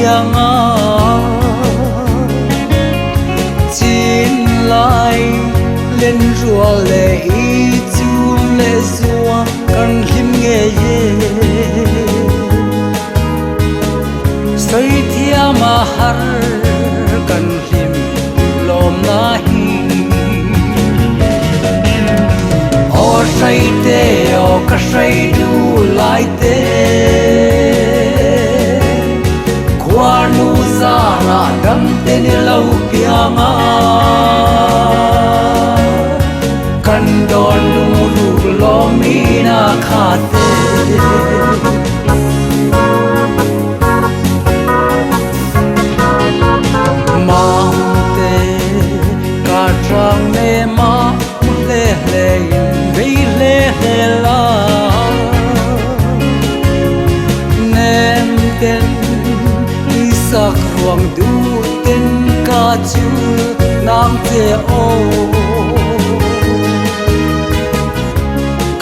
piang a chín lai lên rùa lệ ý chung lệ rùa cần lim nghe ye say thia mà har cần lim lom na hi o say te o ka say du lai te qua nu za ra dam te ni lau piang a kan don nu ru lo mi na kha te ma te ka trang ne ma le le ve le le la nem ten sak ruang du ten ka chu nam te o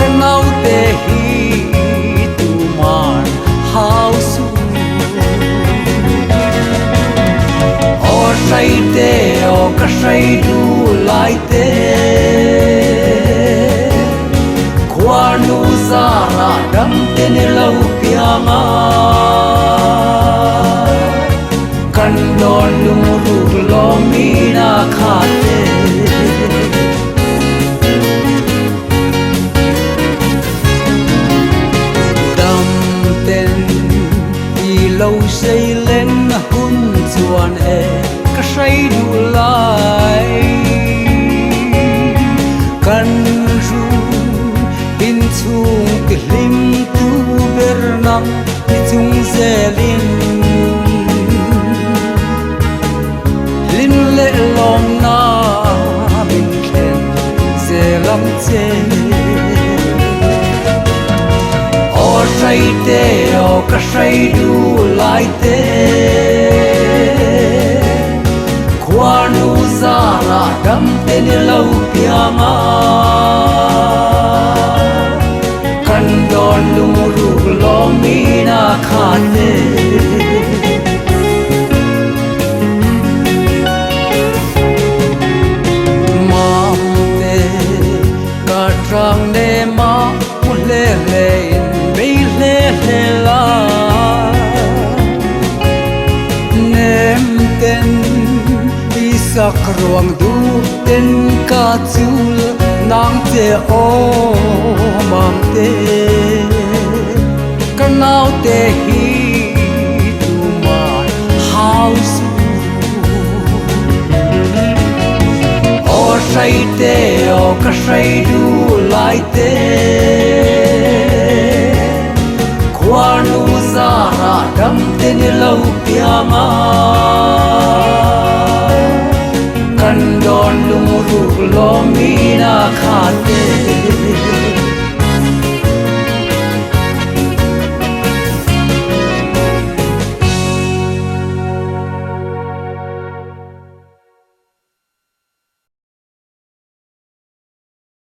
kanau te hi tu man how su o sai te o ka sai du lai te kwa nu za ra dam te ne lau piang a kan don lu ru lo mi na kha te dam ten i lo sei len hun chuan e ka sai du lai kan ru in chung ke lim tu ber na i chung zelin lệ lòng na bình khen dễ lắm chê o say te o ka say du lai te qua nu za ra dam te ni lau piang a kan don lu ru lo mi na kha te trang ne ma le le be le le la nem ten i sak ruang du ten ka chul nang te o mang te kanau te hi tu ma house o say te o ka say du lai te